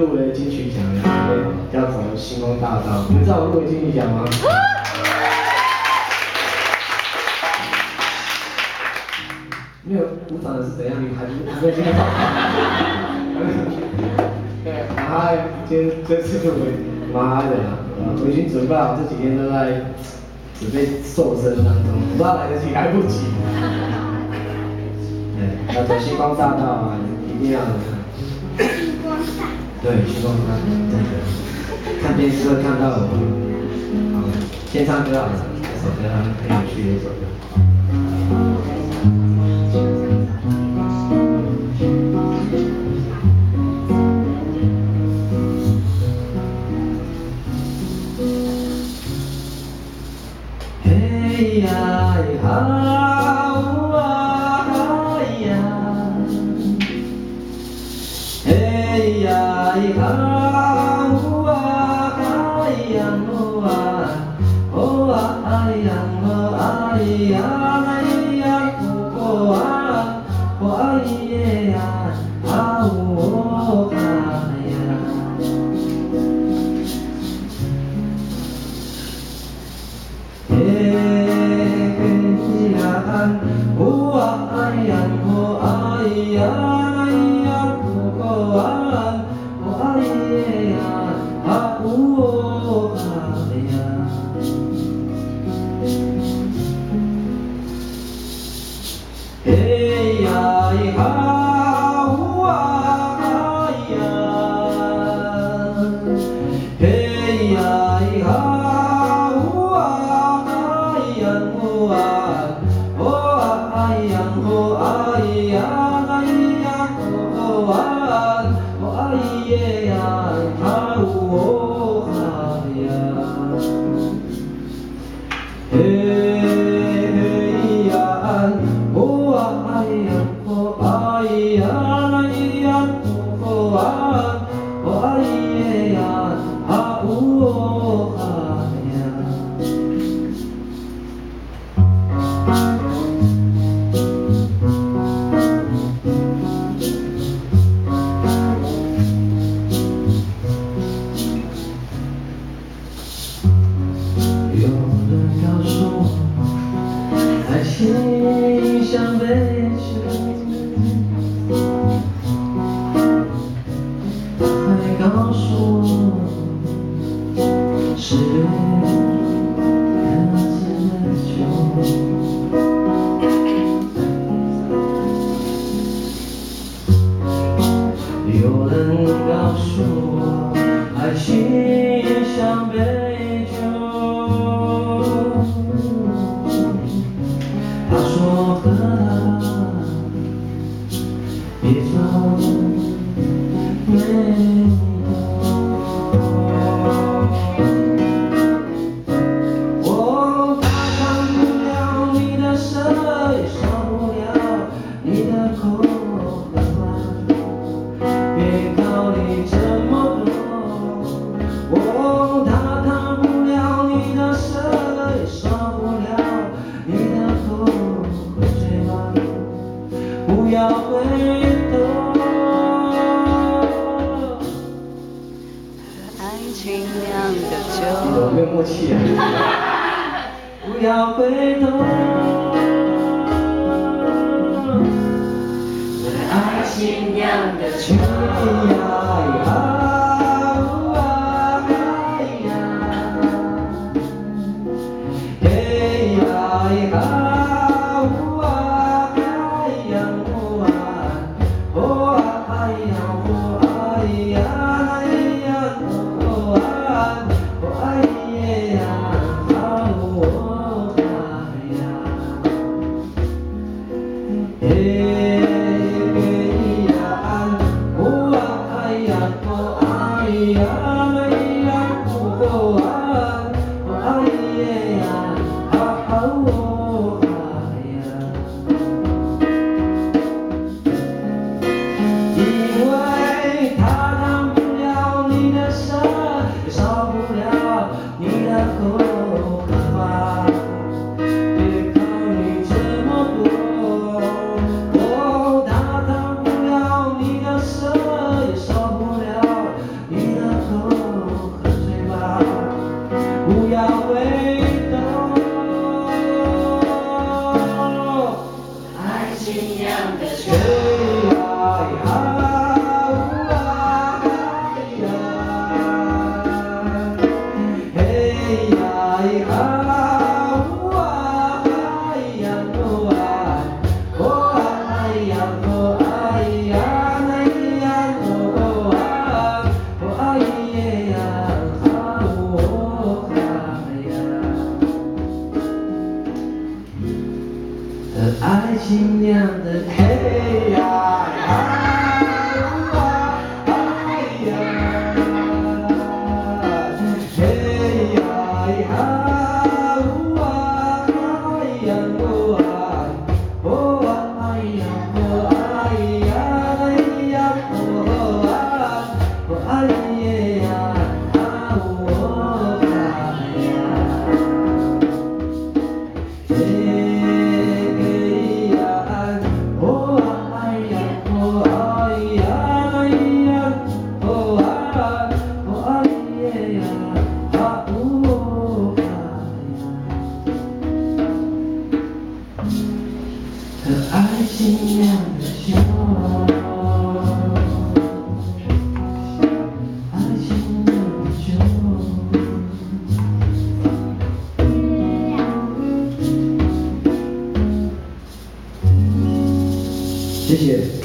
入围金曲奖，然后要走星光大道。你们知道我入围金曲奖吗？没有鼓掌的是怎样？你还没听到？对，蛮嗨，今天这次入围蛮嗨的啦。我已经准备好，这几天都在准备瘦身当中，不知道来得及来不及。对，要走星光大道啊，一定要的。星光大。对，星光大道，真的。看电视会看到我。好，先唱歌好了，这首歌很有趣的一首歌。嘿呀哈哇哈呀，嘿呀哈哇哈呀哇，哦啊哎呀哦哎呀哎呀哦啊哦哎呀啊哦啊呀。哦啊哎呀哦哎呀哎呀哦啊哦哎呀啊哦哎呀，嘿呀哈哦啊哎呀，嘿呀哈。像杯酒，还告诉我是各自的酒。有人告诉我，爱情像杯酒。他说喝了别走，没我打探不了你的舌，也受不了你的口和饭，别考虑这么多。我打探不了你的舌，也受不了你的口和嘴巴，不要回头。爱情酿的酒，有没有默契啊？不要回头。爱情酿的酒呀。情酿的酒，爱情酿的酒。谢谢。